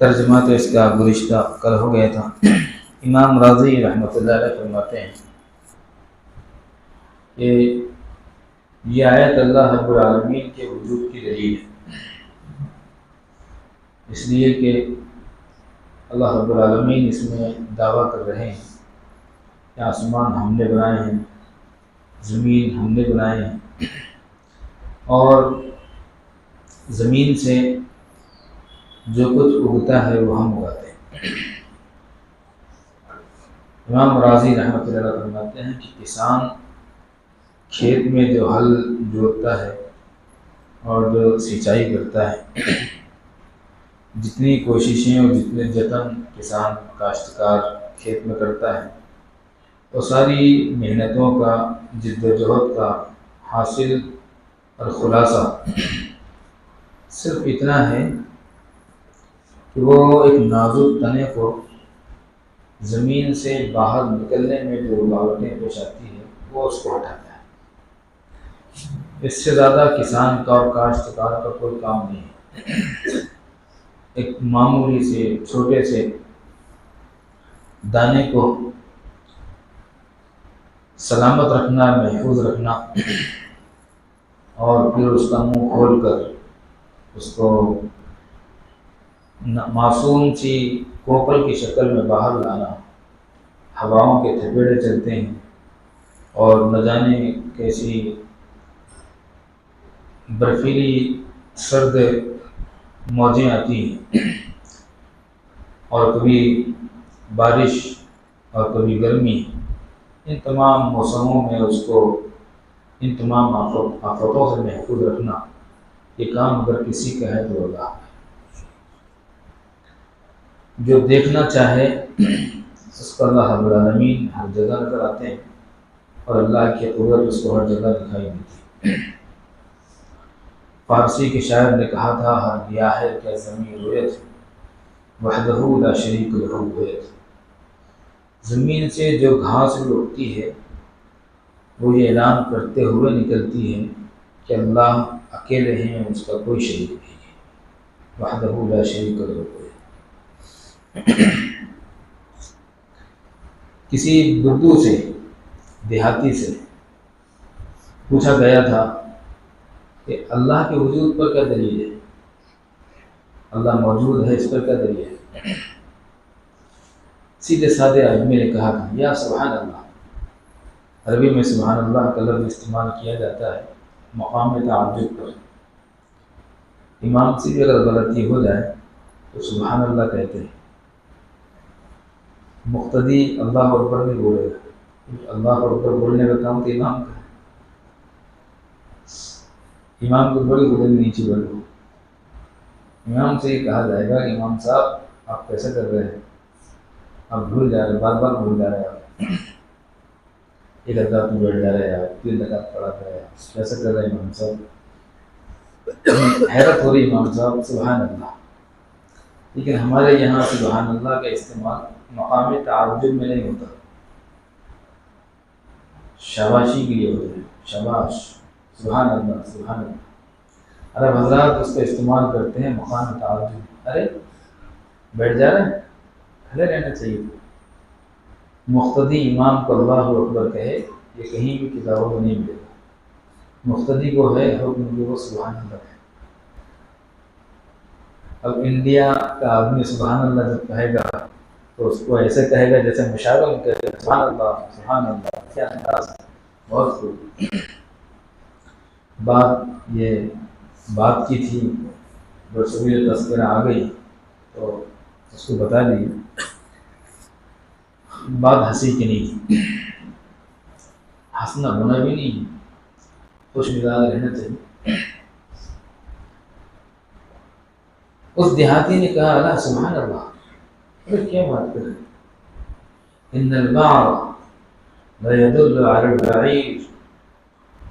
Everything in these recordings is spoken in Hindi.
तर्जुमा तो इसका गुज़िश्ता कल हो गया था। इमाम राज़ी रहमतुल्लाह अलैह फरमाते हैं कि ये आयत अल्लाह रब्बुल आलमीन के वजूद की दलील है, इसलिए कि अल्लाह रब्बुल आलमीन इसमें दावा कर रहे हैं कि आसमान हमने बनाए हैं, ज़मीन हमने बनाए हैं और ज़मीन से जो कुछ उगता है वो हम उगाते हैं। इमाम राज़ी रहमतुल्लाह अलैह फरमाते हैं कि किसान खेत में जो हल जोतता है और जो सिंचाई करता है, जितनी कोशिशें और जितने जतन किसान काश्तकार खेत में करता है, वो सारी मेहनतों का, जिद्दोजहद का हासिल और ख़ुलासा सिर्फ इतना है कि वो एक नाजुक तने को ज़मीन से बाहर निकलने में जो रुकावटें पेश आती है वो उसको हटाता है। इससे ज़्यादा किसान का और काश्तकार का कोई काम नहीं है। एक मामूली से छोटे से दाने को सलामत रखना, महफूज रखना और फिर उसका मुंह खोलकर उसको मासूम सी कोपल की शक्ल में बाहर लाना। हवाओं के थपेड़े चलते हैं और न जाने कैसी बर्फीली सर्द मौजें आती हैं और कभी बारिश और कभी गर्मी। इन तमाम मौसमों में उसको इन तमाम आफतों से महफूज रखना, ये काम अगर किसी का है तो अल्लाह है। जो देखना चाहे उसको अल्लाह रब्बुल आलमीन हर जगह नज़र आते हैं और अल्लाह की कुदरत उसको हर जगह दिखाई देती है। फारसी के शायर ने कहा था, हर रियाह क्या ज़मीन रोयत वहदहू ला शरीक लहू होयत। ज़मीन से जो घास भी उगती है वो ये ऐलान करते हुए निकलती है कि अल्लाह अकेले हैं, उसका कोई शरीक नहीं है। वहदहू ला शरीक लहू होयत। किसी बुद्धू से, देहाती से पूछा गया था कि अल्लाह के वजूद पर क्या दलील है, अल्लाह मौजूद है इस पर क्या दलील है। सीधे साधे आदमी ने कहा था, या सुभान अल्लाह। अरबी में सुभान अल्लाह का लफ्ज़ इस्तेमाल किया जाता है मकाम ताज्जुब पर। इमाम से भी अगर गलती हो जाए तो सुभान अल्लाह कहते हैं। मुक्तदी अल्लाह अकबर नहीं बोलेगा, अल्लाह अकबर बोलने का काम तो इमाम का है। इमाम को बड़ी बुलंद नीचे बोलो। इमाम से ये कहा जाएगा कि इमाम साहब आप कैसे कर रहे हैं, आप भूल जा रहे, बार बार भूल जा रहे हैं आप। एक रकात में बैठ जा रहे हैं आप, 3 रकात पढ़ा कर रहे हैं, कैसे कर रहे हैं इमाम साहब। हैरत हो रही इमाम साहब, सुभान अल्लाह। लेकिन हमारे यहाँ सुभान अल्लाह का इस्तेमाल मकाम ताज्जुब में नहीं होता, शाबाशी के लिए होता है। शाबाश, सुभान अल्लाह, सुभान अल्लाह। अरब हजरात उसका इस्तेमाल करते हैं मकाम ताज्जुब। अरे बैठ जा रहे हैं, खड़े रहना चाहिए। मुक्तदी इमाम को अल्लाह अकबर कहे, ये कहीं भी किताबों में नहीं मिलेगा। मुक्तदी को है हुक्म कि वो सुभान अल्लाह है। अब इंडिया का आदमी सुभान अल्लाह जब कहेगा तो उसको ऐसे कहेगा जैसे मुशावरा में कहेगा सुभान अल्लाह सुभान अल्लाह, क्या अंदाज है, बहुत खूब। बात की थी, जब सुबह तस्वीर आ गई तो उसको बता दी। बात हंसी की नहीं थी, हंसना होना भी नहीं, खुश मिजाज रहना चाहिए। उस देहाती ने कहा अल्लाह सुभान अल्लाह, अरे क्या बात कर रहे, इन्नल बार ला यदुल्लु अला al-ba'ir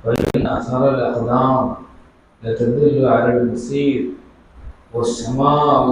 व इन आसार al-aqdam ला तदुल्लु अला al-masir was-samaa'u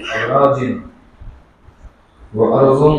अराजिन व अर्ज़ुन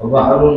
व बहरुन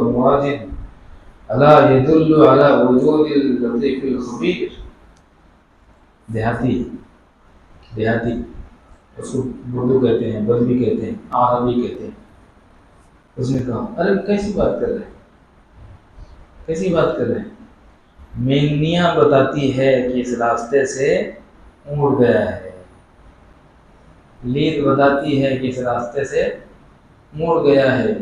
अमवाजिन अला यदुल्लु अला वजूदिल लतीफ़िल ख़बीर। देहाती उसको उर्दू कहते हैं, बदवी कहते हैं, अरबी कहते हैं। उसने कहा अरे कैसी बात कर रहे हैं, कैसी बात कर रहे हैं, मेंगनिया बताती है कि इस रास्ते से उड़ गया है, लीद बताती है कि इस रास्ते से मुड़ गया है,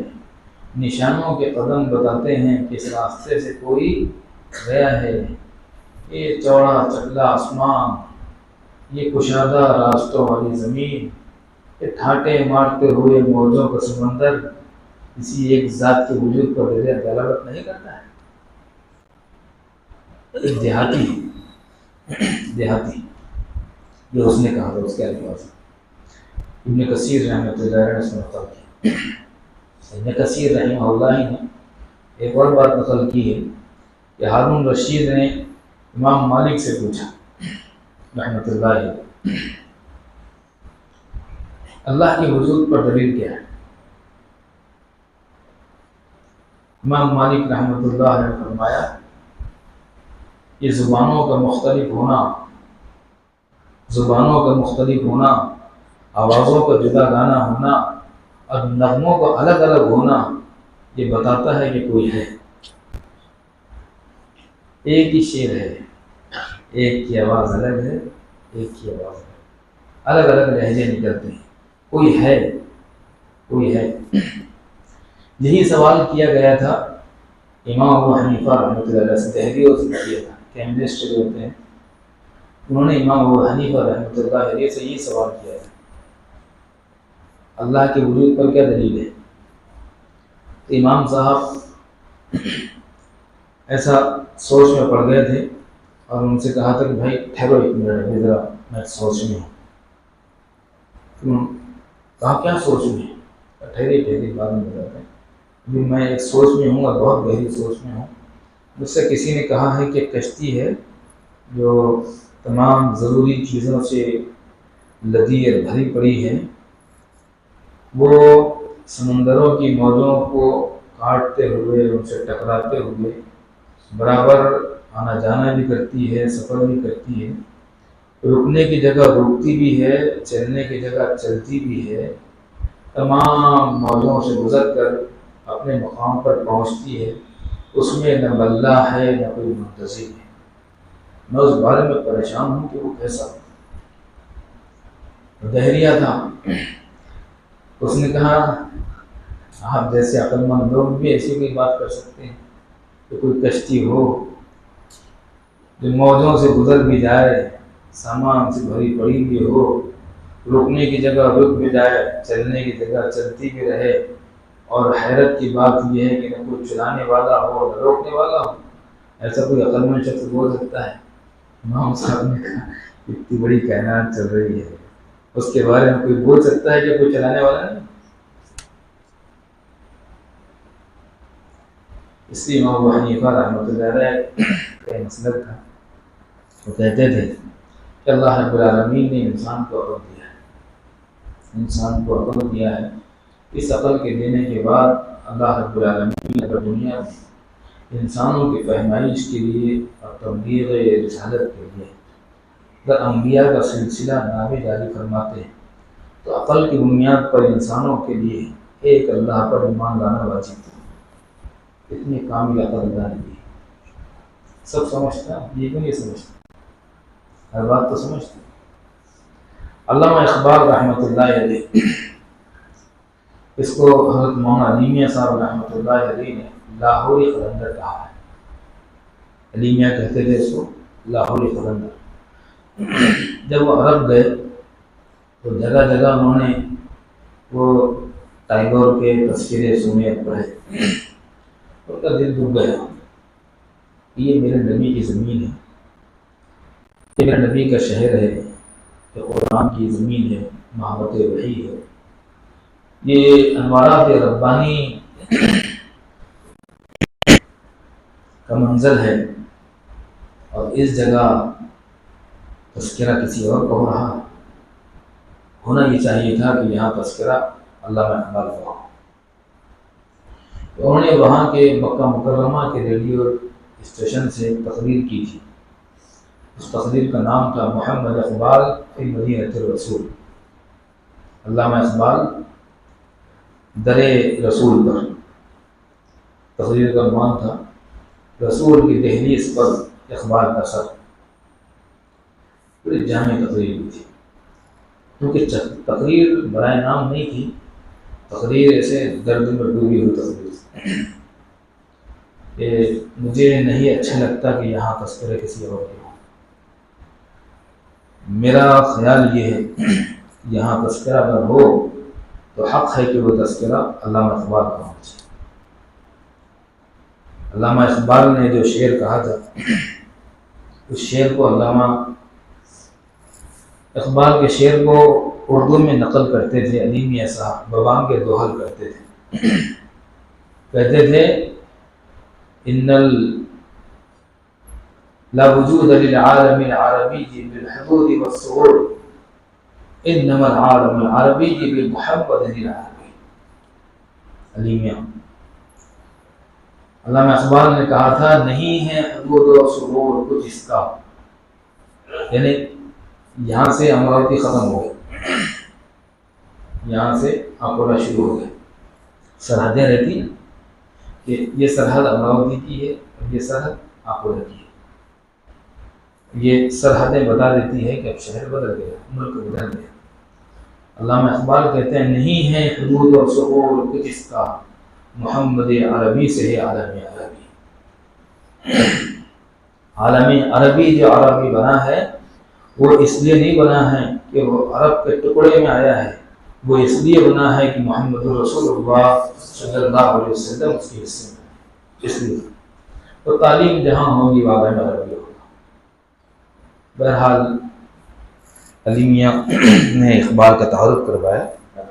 निशानों के कदम बताते हैं कि इस रास्ते से कोई गया है। ये चौड़ा चकला आसमान, ये कुशादा रास्तों वाली ज़मीन, ये ठाटे मारते हुए मौजों का समंदर किसी एक ज़ात के वजूद पर दलालत नहीं करता है। एक देहाती जो उसने कहा था, उसके अल्फाज इब्न कसीर रहमतुल्लाह अलैह ने नक़ल की। इब्न कसीर रहमतुल्लाह ने एक और बात नक़ल की है कि हारून रशीद ने इमाम मालिक से पूछा रहमतुल्लाह, अल्लाह के वजूद पर दलील क्या है। इमाम मालिक रहमतुल्लाह ने फरमाया, ये ज़ुबानों का मुख्तलिफ होना, आवाज़ों का जुदा गाना होना और नग़मों का अलग अलग होना, ये बताता है कि कोई है। एक ही शेर है, एक की आवाज़ अलग है, एक की आवाज़ अलग अलग लहजे निकलते हैं, कोई है, कोई है। यही सवाल किया गया था इमाम अबू हनीफा रहमतुल्लाह से, तहरीरों से किया था, केमिस्ट जो होते हैं उन्होंने इमाम अबू हनीफा रहमतुल्लाह से ये सवाल किया था, अल्लाह के वजूद पर क्या दलील है। तो इमाम साहब ऐसा सोच में पड़ गए थे और उनसे कहा था कि भाई ठहरो एक मिनट, ज़रा मैं सोच में हूँ। कहा क्या सोच में, ठहरे बाद में बताते हैं, अभी मैं एक सोच में हूँ और बहुत गहरी सोच में हूँ। मुझसे किसी ने कहा है कि कश्ती है जो तमाम ज़रूरी चीज़ों से लदी और भरी पड़ी है, वो समंदरों की मौजों को काटते हुए, उनसे टकराते हुए बराबर आना जाना भी करती है, सफ़र भी करती है, रुकने की जगह रुकती भी है, चलने की जगह चलती भी है, तमाम मौजों से गुजर कर अपने मकाम पर पहुंचती है। उसमें न बल्ला है न कोई मुंतज़िर है। मैं उस बारे में परेशान हूँ कि वो कैसा दहरिया था। उसने कहा आप जैसे अक्लमंद लोग भी ऐसी कोई बात कर सकते हैं कि कोई कश्ती हो जो मौजों से गुजर भी जाए, सामान से भरी पड़ी भी हो, रुकने की जगह रुक भी जाए, चलने की जगह चलती भी रहे, और हैरत की बात यह है कि न कोई चलाने वाला हो न रोकने वाला हो। ऐसा कोई अक्लमंद शख्स बोल सकता है। इमाम साहब ने कहा इतनी बड़ी कायनात चल रही है, उसके बारे में कोई बोल सकता है कि कोई चलाने वाला नहीं। इसलिए इमाम अबू हनीफा रहमतुल्लाह अलैह का मसलक था, वो कहते थे कि अल्लाह रब्बुल आलमीन ने इंसान को अक़ल दिया है, इंसान को अक़ल दिया है। इस अक़ल के देने के बाद अल्लाह रब्बुल आलमीन ने दुनिया में इंसानों की फहमाइश के लिए और तबलीग रिसालत के लिए अगर अम्बिया का सिलसिला नावे जारी फरमाते हैं तो अक़ल की बुनियाद पर इंसानों के लिए एक अल्लाह पर ईमान लाना वाजिब था। इतनी कामिल अक़ल अल्लाह ने दी। सब समझता, ये क्यों नहीं समझता, हर बात तो समझता। अल्लामा इक़बाल रहमतुल्लाह अलैह इसको हज़रत मौलाना अली मियां साहब रहमतुल्लाह अलैह ने लाहौरी कलंदर कहा है। अली मियां कहते थे इसको लाहौरी कलंदर। जब वो अरब गए तो जगह जगह उन्होंने वो टाइगर के तस्वीरें सुने पढ़े, उनका दिल डूब गया। ये मेरे नबी की ज़मीन है, ये मेरे नबी का शहर है, ये कुरान की ज़मीन है, मोहब्बत वही है, ये अनवारात रब्बानी का मंज़र है, और इस जगह तज़किरा किसी और का हो रहा है। होना ये चाहिए था कि यहाँ तज़किरा अल्लामा इक़बाल का हो। तो उन्होंने वहाँ के मक्का मुकर्रमा के रेडियो स्टेशन से तकरीर की थी। उस तकरीर का नाम था मोहम्मद इक़बाल फ़ी मदीनतिर रसूल। अल्लामा इक़बाल दरे रसूल पर। तकरीर का नाम था रसूल की दहलीज़ पर इक़बाल का सर। पूरी जामे तकरीर की थी, क्योंकि तकरीर बराए नाम नहीं थी, तकरीर ऐसे दर्द में डूबी हुई तकरीर। मुझे नहीं अच्छा लगता कि यहाँ तस्करे किसी और के हो। मेरा ख्याल ये है यहाँ तस्करा अगर हो तो हक़ है कि वो तस्करा अल्लामा इक़बाल का होना चाहिए। अल्लामा इक़बाल ने जो शेर कहा था, उस शेर को अल्लामा इक़बाल के शेर को उर्दू में नकल करते थे अली मियां साहब, बवाम के दोहल करते थे। कहते थे इन्नल ला वजूद लिल आलमिल अरबी बिल हुदूद वस्सुरूर इन्नमल आलमुल अरबी बिल मुहब्बतिल अरबी। अली मियां अल्लामा इक़बाल ने कहा था, नहीं है हुदूद और सुरूर कुछ इसका, यानी यहाँ से अमरावती ख़त्म हो गई, यहाँ से अकोला शुरू हो गया। सरहदें रहती हैं कि ये सरहद अमरावती की है और ये सरहद अकोला की है। ये सरहदें बता देती है कि अब शहर बदल गया, मुल्क बदल गया। अल्लामा इक़बाल कहते हैं, नहीं है हुदूद और सुरूर कुछ इसका, मोहम्मद अरबी से है आलम अरबी। आलम अरबी जो अरबी बना है वो इसलिए नहीं बना है कि वो अरब के टुकड़े में आया है, वो इसलिए बना है कि मोहम्मद रसूलुल्लाह सल्लल्लाहु अलैहि वसल्लम उसके हिस्से में। इसलिए तो तालीम जहाँ होगी वाक़ई में अरबी होगा। बहरहाल अली मियां ने इक़बाल का तारुफ करवाया,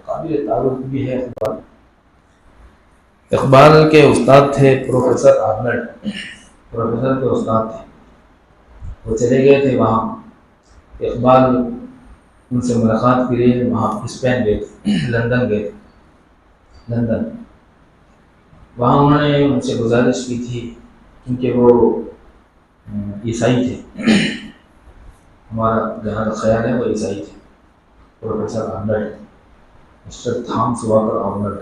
काबिल तारुफ भी है इक़बाल। इक़बाल के उस्ताद थे प्रोफेसर आर्नल्ड, प्रोफेसर के उस्ताद थे। वो चले गए थे वहाँ, इक़बाल उनसे मुलाकात के लिए वहाँ स्पेन गए थे, लंदन गए थे। लंदन वहाँ उन्होंने उनसे गुजारिश की थी, क्योंकि वो ईसाई थे, हमारा जहाँ तक ख्याल है वो ईसाई थे। Professor Arnold, mister Thomas walker Arnold.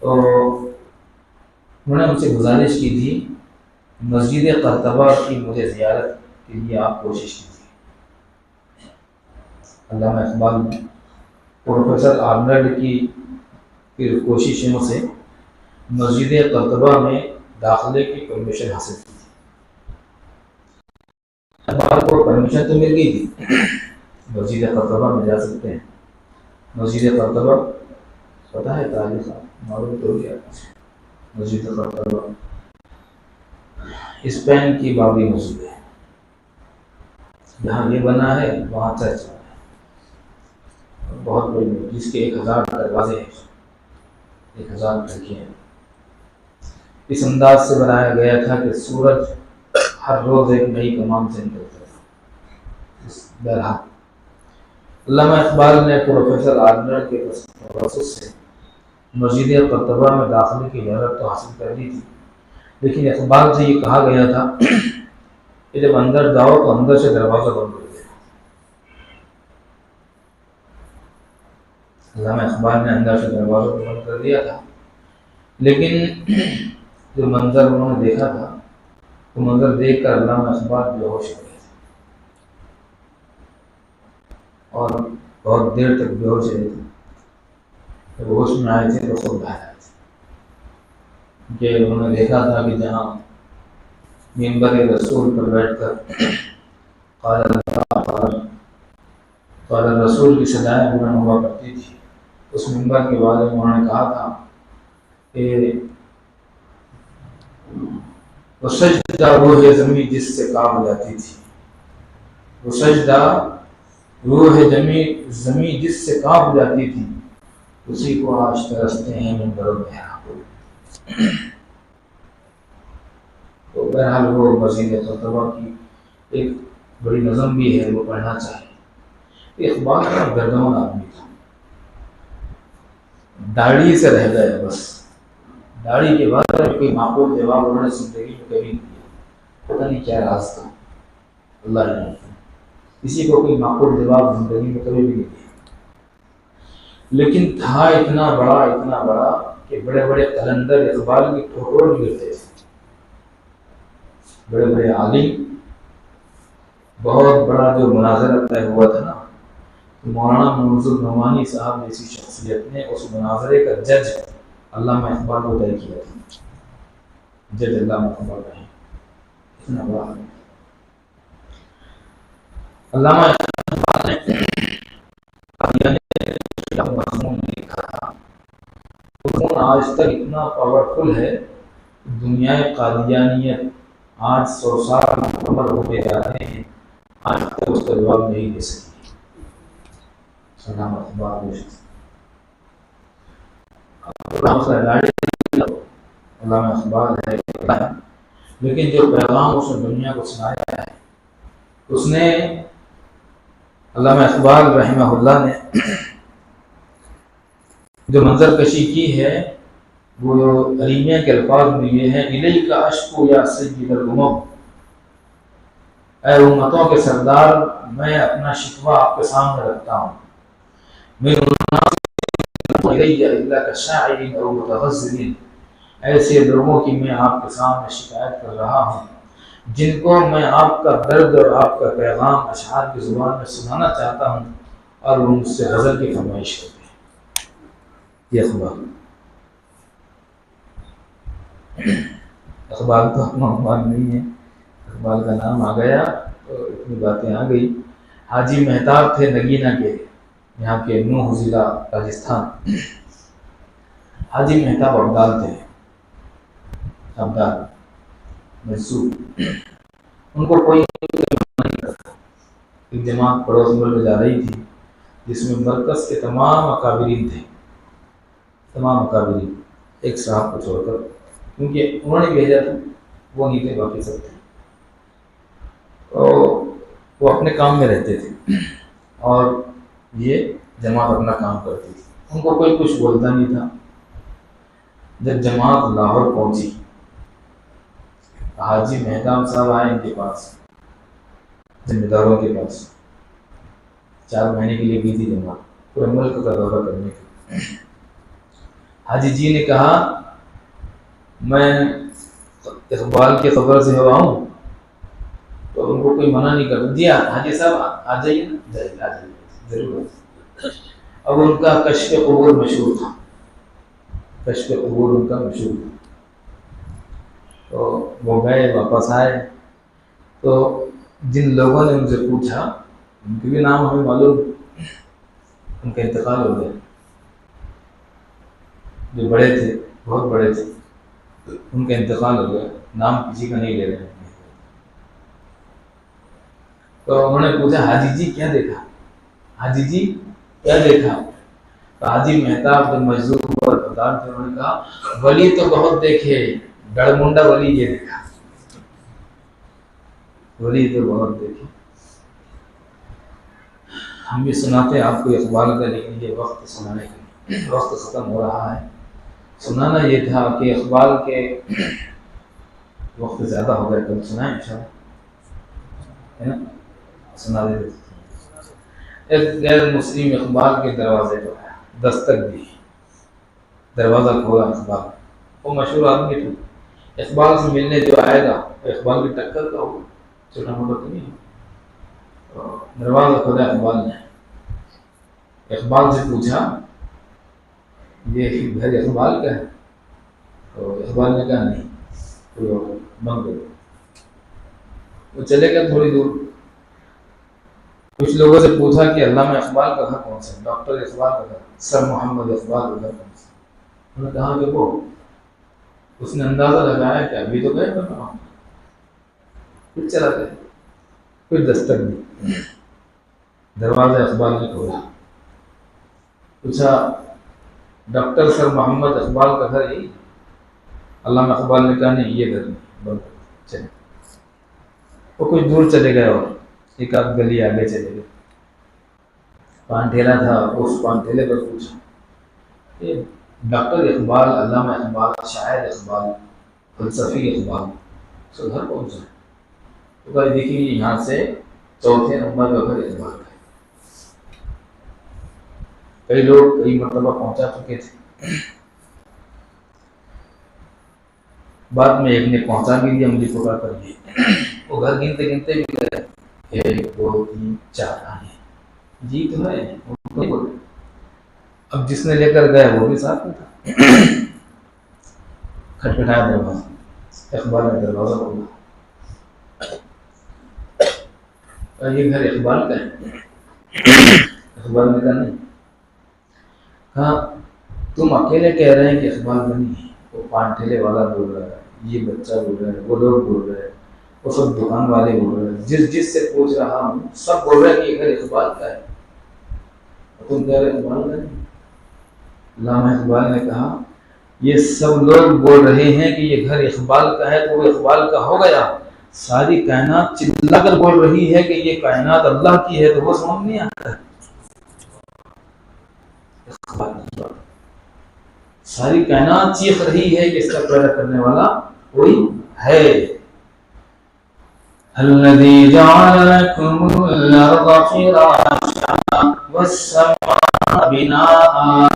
तो उन्होंने मुझसे गुजारिश की थी मस्जिद कर्तबा की मुझे ज़ियारत के लिए आप कोशिश कीजिए। अल्लामा इक़बाल ने प्रोफेसर आर्नल्ड की फिर कोशिशों से मस्जिद कर्तबा में दाखिले की परमिशन हासिल की थी। इक़बाल को परमिशन तो मिल गई थी, मस्जिद कर्तबा में जा सकते हैं। मस्जिद कर्तबा पता है, तारीख़ मालूम तो गया। मस्जिद कर्तबा स्पेन की बाबरी मस्जिद है, जहाँ ये बना है वहाँ चर्च बना है, बहुत बड़ी, जिसके 1000 दरवाजे हैं, 1000 खिड़कियाँ हैं। इस अंदाज से बनाया गया था कि सूरज हर रोज़ एक नई कमान से निकलता था। बहरहाल अल्लामा इक़बाल ने प्रोफेसर आर्नल्ड के तवस्सुस से मस्जिद कर्तबा में दाखिले की इजाज़त तो हासिल कर ली थी, लेकिन इक़बाल से ये कहा गया था कि जब अंदर जाओ तो अंदर से दरवाज़ा बंद कर देना। अल्लामा इक़बाल ने अंदर से दरवाज़ा बंद कर दिया था, लेकिन जो मंजर उन्होंने देखा था वो मंजर देख कर अल्लामा इक़बाल बेहोश हो गए थे और बहुत देर तक बेहोश रहे थे। जब होश में आए थे तो खुद बाहर आए थे कि उन्होंने देखा था कि जहाँ मिंबर रसूल पर बैठकर क़ाल रसूल की सदाएँ बुलंद हुआ करती थी, उस मिंबर के बारे में उन्होंने कहा था कि वो सजदा रूह ज़मी जिससे कांप जाती थी, वो सजदा रूह ज़मी जिससे कांप जाती थी, उसी को आज तरसते हैं मिंबरों में। तो बहरहाल वो मज़ीद तौबा की एक बड़ी नज़म भी है, वो पढ़ना चाहिए। इकबाल का गर्दौन आदमी था, दाढ़ी से रह गया बस। दाढ़ी के बाद कोई माकूल जवाब उन्होंने जिंदगी में कभी नहीं दिया, पता नहीं क्या राज था, अल्लाह ही जानता। किसी को कोई माकूल जवाब जिंदगी में कभी भी नहीं दिया, लेकिन था इतना बड़ा कि बड़े बड़े कलंदर इकबाल की ठोकर गिरते थे। बड़े बड़े आलिम, बहुत बड़ा जो मुनाज़रा तय हुआ था ना, तो मौलाना मंजूर नौमानी साहब जैसी शख्सियत ने उस मुनाज़रे का जज अल्लामा इकबाल को तय किया था। जज अल्लामा इकबाल रहे, इतना बड़ा अल्लामा इकबाल ने मज़मून लिखा था। आज तक इतना पावरफुल है, दुनिया कादियानियत 800 साल उम्र होते जा रहे हैं, आज तक उसका जवाब नहीं दे सकी। अल्लामा इकबाल है, लेकिन जो पैगाम उसने दुनिया को सुनाया है, उसने अल्लामा इकबाल रहमहुल्लाह ने जो मंजर कशी की है वो अरीमिया के अल्फाज में ये है, इलैका अश्कू या सय्यिदल उमम, ऐ उम्मतों के सरदार, मैं अपना शिकवा आपके सामने रखता हूँ। ऐसे लोगों की मैं आपके सामने शिकायत कर रहा हूँ जिनको मैं आपका दर्द और आपका पैगाम अशआर की ज़ुबान में सुनाना चाहता हूँ, और वो मुझसे गज़ल की फरमाइश करते हैं। ये अखबार तो अखबार नहीं है, अखबार का नाम आ गया तो इतनी बातें आ गई। हाजी मेहताब थे नगीना के, यहाँ के नूह ज़िला राजस्थान। हाजी मेहताब अब्दाल थे, अब्दाल मैसूर। उनको कोई नहीं करता। एक जमात पड़ोस मुल्क जा रही थी जिसमें मरकज़ के तमाम अकाबिरीन थे, तमाम अकाबिरीन एक साहब को छोड़कर, क्योंकि उन्होंने भेजा था, वो नहीं थे, बाकी सब थे। तो वो अपने काम में रहते थे और ये जमात अपना काम करती थी, उनको कोई कुछ बोलता नहीं था। जब जमात लाहौर पहुंची, हाजी मेहताब साहब आए इनके पास, जिम्मेदारों के पास। 4 महीने के लिए गई थी जमात, पूरे मुल्क का दौरा करने के। हाजी जी ने कहा, मैं इकबाल की खबर से हुआ हूँ, तो उनको कोई मना नहीं कर दिया। हाजी साहब आ जाइए ना, आ जाइए जरूर। अब उनका कश्फ क़ुबूर मशहूर था, कश्फ क़ुबूर उनका मशहूर था। तो वो गए, वापस आए, तो जिन लोगों ने उनसे पूछा, उनके भी नाम हमें मालूम, उनका इंतकाल हो गया। जो बड़े थे, बहुत बड़े थे, उनका इंतकाल हो गया, नाम किसी का नहीं ले रहे हैं। तो उन्होंने पूछा, हाजी जी क्या देखा, हाजी जी क्या देखा? तो हाजी मेहताब जब मजदूर और प्रधान थे, उन्होंने कहा, वली तो बहुत देखे, डड़मुंडा वली ये देखा, वली तो बहुत देखे। हम भी सुनाते हैं आपको इकबाल का, लेकिन ये वक्त सुनाने का वक्त ख़त्म हो रहा है। सुनाना ये था कि इकबाल के वक्त ज़्यादा हो गया, कल सुनाएं इंशाल्लाह, है ना? सुना दे। एक गैर मुस्लिम इकबाल के दरवाजे पर आया, दस्तक दी, दरवाज़ा खोला इकबाल। वो मशहूर आदमी था, इकबाल से मिलने जो आएगा इकबाल की टक्कर का होगा, छोटा मोटा तो नहीं। दरवाज़ा खोला इकबाल ने, इकबाल से पूछा ये घर इकबाल का है? तो इकबाल ने कहा नहीं, तो बंद करो। वो चले गए थोड़ी दूर, कुछ लोगों से पूछा कि अल्लामा इकबाल का घर कौन सा, डॉक्टर इकबाल का घर, सर मोहम्मद इकबाल का घर कौन सा? उन्होंने कहा कि वो, उसने अंदाजा लगाया कि अभी तो गए तो, फिर चला गया। फिर दस्तक दी, दरवाजा इकबाल ने खोला, पूछा डॉक्टर सर मोहम्मद इकबाल का घर यही? अल्लामा इकबाल ने कहा नहीं, ये घर नहीं, बंद। चले, वो कुछ दूर चले गए और एक आध गली आगे चले गए। पान ठेला था, उस पान ठेले पर पूछा ये डॉक्टर इकबाल, अल्लामा इकबाल, शायर इकबाल, फलसफी इकबाल, उसका घर कौन सा है? तो कहा देखिए यहाँ से चौथे नंबर का घर इकबाल का है। कई लोग कई मरतबा पहुंचा चुके थे, बाद में एक ने पहुंचा भी दिया मुझे पकड़ कर ये। वो घर गिनते गिनते भी गए, 1 2 3 4 आने जी तो है, उनको नहीं बोले। अब जिसने लेकर गए वो भी साथ में था। खटखटाया दरवाजा, इकबाल ने दरवाजा खोला, ये घर इकबाल का है? इकबाल ने कहा नहीं। कहा तुम अकेले कह रहे हैं कि इकबाल बनी है? वो पान ठेले वाला बोल रहा है, ये बच्चा बोल रहा है, वो लोग बोल रहे हैं, वो सब दुकान वाले बोल रहे हैं, जिस जिस से पूछ रहा हूँ सब बोल रहे हैं कि ये घर इकबाल का है, तुम कह रहे इकबाल का नहीं। अल्लामा इकबाल ने कहा ये सब लोग बोल रहे हैं कि ये घर इकबाल का है तो वो इकबाल का हो गया। सारी कायनात चिल्लाकर बोल रही है कि ये कायनात अल्लाह की है तो वो समझ नहीं आता। सारी कायनात चीख रही है कि इसका पैदा करने वाला कोई है। अल्लज़ी जअल लकुमुल अर्ज़ फ़िराशा वस्समाअ बिनाअ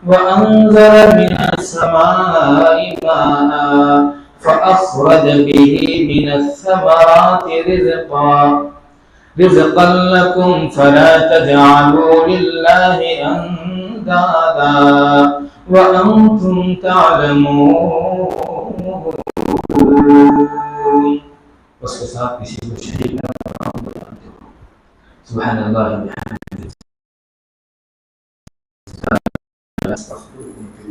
वअंज़ल मिनस्समाइ माअ फ़अख़रज बिही मिनस्समराति रिज़क़न लकुम फ़ला तजअलू लिल्लाहि अंदादा वअंतुम तअलमून। उसके साथ किसी को शरीक न बनाओ। सुब्हानल्लाह व बिहम्दिही, अस्तग़फिरुल्लाह।